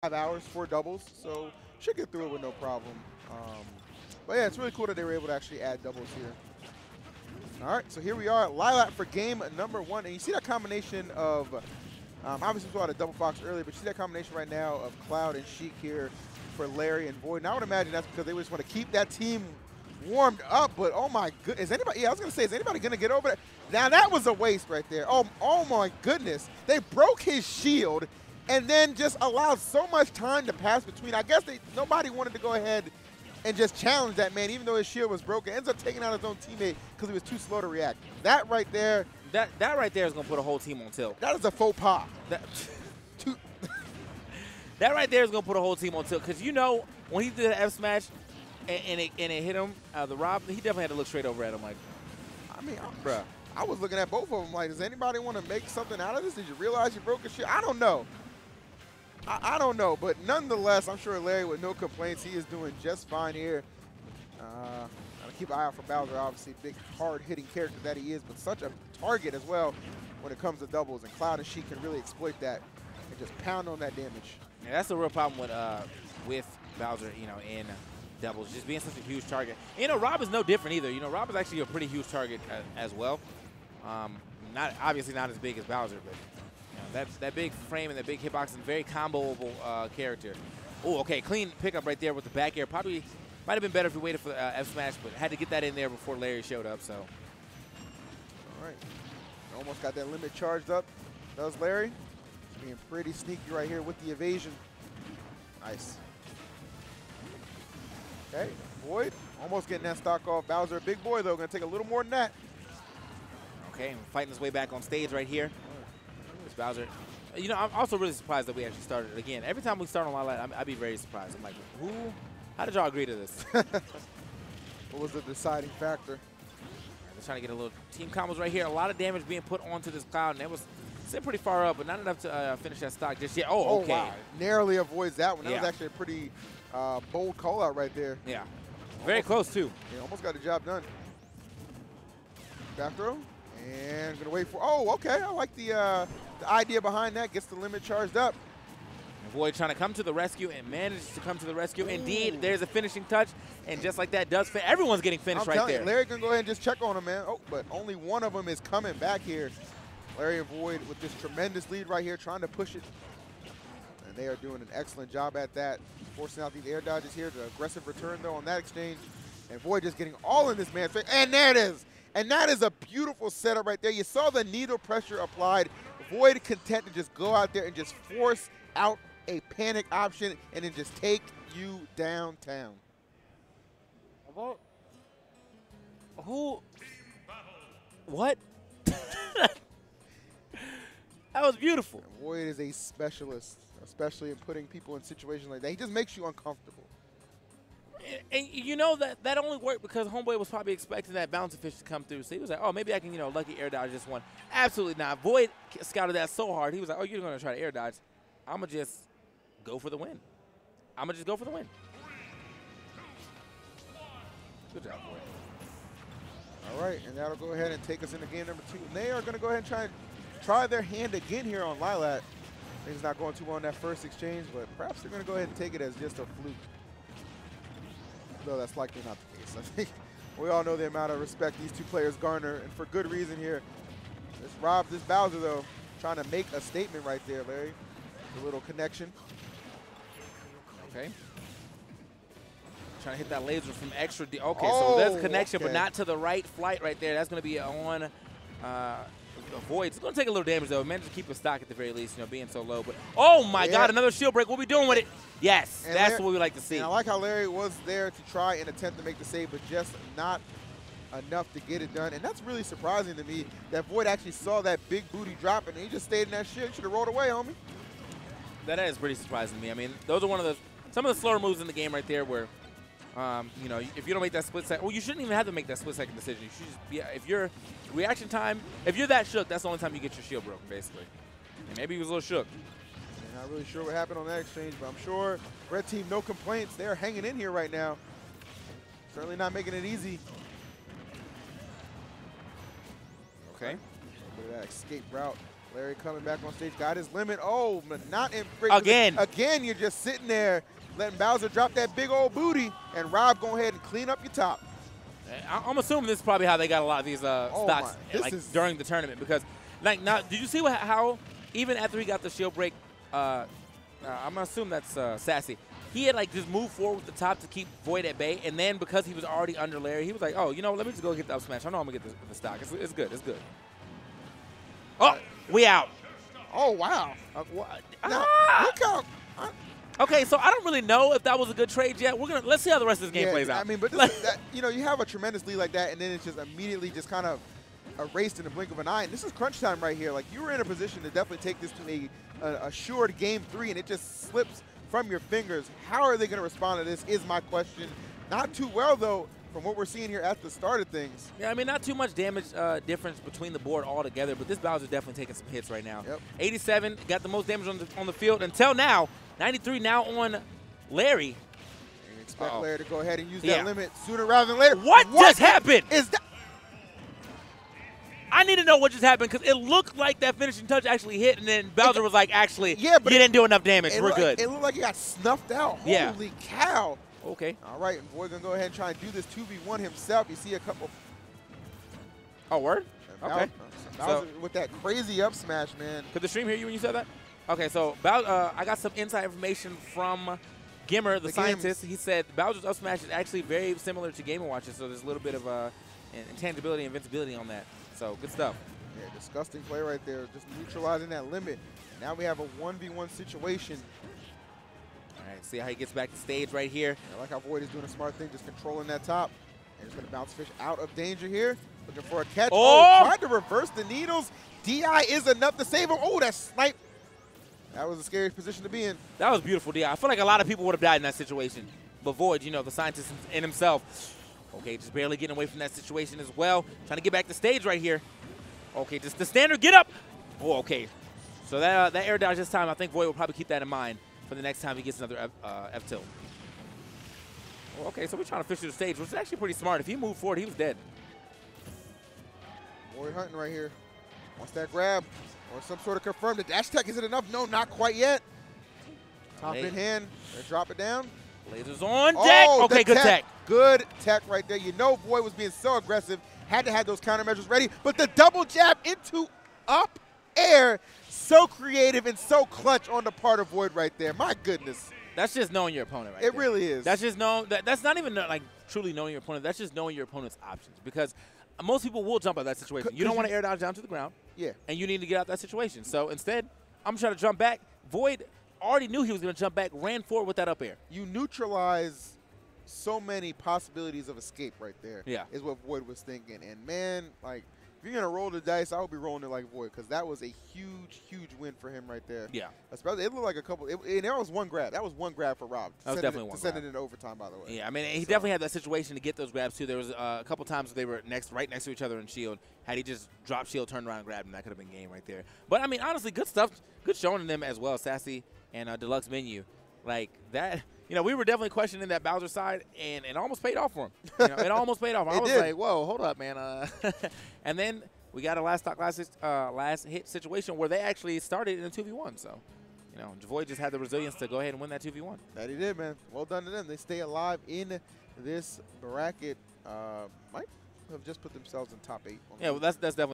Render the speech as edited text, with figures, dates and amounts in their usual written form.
5 hours for doubles, so should get through it with no problem. But yeah, it's really cool that they were able to actually add doubles here. All right, so here we are, Lilac for game number 1, and you see that combination of, obviously we saw the double box earlier, but you see that combination right now of Cloud and Sheik here for Larry and VoiD. And I would imagine that's because they just want to keep that team warmed up, but oh my goodness, is anybody, yeah, I was gonna say, is anybody gonna get over that? Now that was a waste right there. Oh my goodness. They broke his shield and then just allowed so much time to pass between. I guess nobody wanted to go ahead and just challenge that man, even though his shield was broken. Ends up taking out his own teammate because he was too slow to react. That right there. That right there is gonna put a whole team on tilt. That is a faux pas. That right there is gonna put a whole team on tilt, because you know when he did the F smash and it hit him, the Rob, he definitely had to look straight over at him like, I mean, bruh, I was looking at both of them like, does anybody want to make something out of this? Did you realize you broke his shit? I don't know. I don't know, but nonetheless, I'm sure Larry with no complaints, he is doing just fine here. Gotta keep an eye out for Bowser, obviously, big, hard-hitting character that he is, but such a target as well when it comes to doubles, and Cloud and Sheik can really exploit that and just pound on that damage. Yeah, that's the real problem with Bowser, you know, in doubles, just being such a huge target. You know, Rob is no different either. You know, Rob is actually a pretty huge target as well. Obviously not as big as Bowser, but you know, that big frame and that big hitbox and very comboable character. Oh, okay, clean pickup right there with the back air. Probably might have been better if we waited for the F smash, but had to get that in there before Larry showed up. So, all right, almost got that limit charged up. Does Larry? Being pretty sneaky right here with the evasion. Nice. Okay, VoiD almost getting that stock off. Bowser, a big boy though, gonna take a little more than that. Okay, fighting his way back on stage right here. It's Bowser. You know, I'm also really surprised that we actually started again. Every time we start on Lilac, I'd be very surprised. I'm like, how did y'all agree to this? What was the deciding factor? They're trying to get a little team combos right here. A lot of damage being put onto this Cloud, and it was sitting pretty far up, but not enough to finish that stock just yet. Oh, okay. Wow. Narrowly avoids that one. That was actually a pretty bold call out right there. Yeah. Very close, too. Yeah, almost got the job done. Back throw. And gonna wait for, oh, okay. I like the idea behind that. Gets the limit charged up. And VoiD trying to come to the rescue and manages to come to the rescue. Ooh. Indeed, there's a finishing touch. And just like that, everyone's getting finished right there. Larry can go ahead and just check on him, man. Oh, but only one of them is coming back here. Larry and VoiD with this tremendous lead right here, trying to push it. And they are doing an excellent job at that. Forcing out these air dodges here. The aggressive return, though, on that exchange. And VoiD just getting all in this man's face. And there it is. And that is a beautiful setup right there. You saw the needle pressure applied. VoiD content to just go out there and just force out a panic option and then just take you downtown. Well, who? What? That was beautiful. And VoiD is a specialist, especially in putting people in situations like that. He just makes you uncomfortable. And you know that only worked because Homeboy was probably expecting that bouncy fish to come through. So he was like, oh, maybe I can, you know, lucky air dodge this one. Absolutely not. VoiD scouted that so hard. He was like, oh, you're going to try to air dodge. I'm going to just go for the win. I'm going to just go for the win. Good job, VoiD. All right, and that'll go ahead and take us into game number 2. And they are going to go ahead and try their hand again here on Lilac. Things not going too well in that first exchange, but perhaps they're going to go ahead and take it as just a fluke. Though that's likely not the case. I think we all know the amount of respect these two players garner, and for good reason here. This Bowser, though, trying to make a statement right there, Larry. A little connection. Okay. Trying to hit that laser from extra deep. Okay, so there's a connection, but not to the right flight right there. That's going to be on VoiD. It's going to take a little damage, though. Managed to keep a stock at the very least, you know, being so low. But oh, my God, another shield break. What are we doing with it? Yes, and that's what we like to see. And I like how Larry was there to try and attempt to make the save, but just not enough to get it done. And that's really surprising to me that VoiD actually saw that big booty drop, and he just stayed in that shit. Should have rolled away, homie. That is pretty surprising to me. I mean, those are some of the slower moves in the game right there where, you know, if you don't make that split second, well, you shouldn't even have to make that split second decision. You should just be, if your reaction time, if you're that shook, that's the only time you get your shield broken, basically. And maybe he was a little shook. Not really sure what happened on that exchange, but I'm sure Red Team, no complaints. They're hanging in here right now. Certainly not making it easy. Okay. Look at that escape route. Larry coming back on stage, got his limit. Oh, but not in again. Again, you're just sitting there letting Bowser drop that big old booty, and Rob go ahead and clean up your top. I'm assuming this is probably how they got a lot of these stocks during the tournament, because like now, did you see how even after he got the shield break, I'm gonna assume that's SaSSy. He had like just moved forward with the top to keep VoiD at bay, and then because he was already under Larry, he was like, oh, you know, let me just go get the up smash. I know I'm gonna get the stock. It's good. It's good. Oh, we out. Oh wow. Now, look how. Okay, so I don't really know if that was a good trade yet. Let's see how the rest of this game plays out. I mean, but you know, you have a tremendous lead like that, and then it's just immediately just kind of erased in the blink of an eye. And this is crunch time right here. Like, you were in a position to definitely take this to a assured game 3, and it just slips from your fingers. How are they going to respond to this is my question. Not too well, though, from what we're seeing here at the start of things. Yeah, I mean, not too much damage difference between the board altogether, but this Bowser's definitely taking some hits right now. Yep. 87 got the most damage on the field until now. 93 now on Larry. And expect Larry to go ahead and use that limit sooner rather than later. What just happened? Is that? I need to know what just happened, because it looked like that finishing touch actually hit, and then Bowser was like, actually, yeah, but you didn't do enough damage. We're good. It looked like he got snuffed out. Yeah. Holy cow. Okay. All right, and VoiD going to go ahead and try and do this 2v1 himself. You see a couple. Oh, word? Okay. Bowser with that crazy up smash, man. Could the stream hear you when you said that? Okay, so I got some inside information from Gimmer, the scientist. He said Bowser's up smash is actually very similar to Game & Watch's, so there's a little bit of intangibility and invincibility on that. So, good stuff. Yeah, disgusting play right there, just neutralizing that limit. Now we have a 1v1 situation. All right, see how he gets back to stage right here. I like how VoiD is doing a smart thing, just controlling that top. And he's going to bounce fish out of danger here. Looking for a catch. Oh, tried to reverse the needles. DI is enough to save him. Oh, that snipe. That was a scary position to be in. That was beautiful, DI. I feel like a lot of people would have died in that situation. But VoiD, you know, the scientist in himself. Okay, just barely getting away from that situation as well. Trying to get back to stage right here. Okay, just the standard get up. Oh, okay. So that air dodge this time, I think VoiD will probably keep that in mind for the next time he gets another F-tilt. Well, okay, so we're trying to fish through the stage, which is actually pretty smart. If he moved forward, he was dead. VoiD hunting right here. Wants that grab or some sort of confirm. The dash tech, is it enough? No, not quite yet. Top in hand. Let's drop it down. Lasers on deck. Oh, okay, good tech. Good tech right there. You know VoiD was being so aggressive. Had to have those countermeasures ready. But the double jab into up air. So creative and so clutch on the part of VoiD right there. My goodness. That's just knowing your opponent right there. It really is. That's just that's not even like truly knowing your opponent. That's just knowing your opponent's options. Because most people will jump out of that situation. You don't want to air dodge down to the ground. Yeah. And you need to get out of that situation. So instead, I'm trying to jump back. VoiD already knew he was going to jump back, ran forward with that up air. You neutralize so many possibilities of escape right there. Yeah. Is what VoiD was thinking. And, man, like, if you're going to roll the dice, I would be rolling it like VoiD, because that was a huge, huge win for him right there. Yeah. Especially, it looked like a couple. And there was one grab. That was one grab for Rob. That was definitely one grab. To send it into overtime, by the way. Yeah, I mean, he definitely had that situation to get those grabs, too. There was a couple times they were right next to each other in shield. Had he just dropped shield, turned around, and grabbed him, that could have been game right there. But, I mean, honestly, good stuff. Good showing them as well, SaSSy and DeluxeMenu. Like, that, you know, we were definitely questioning that Bowser side, and it almost paid off for him. You know, it almost paid off. I was like, whoa, hold up, man. And then we got a last hit situation where they actually started in a 2v1. So, you know, VoiD just had the resilience to go ahead and win that 2v1. That he did, man. Well done to them. They stay alive in this bracket. Might have just put themselves in top 8. Yeah, well, that's definitely.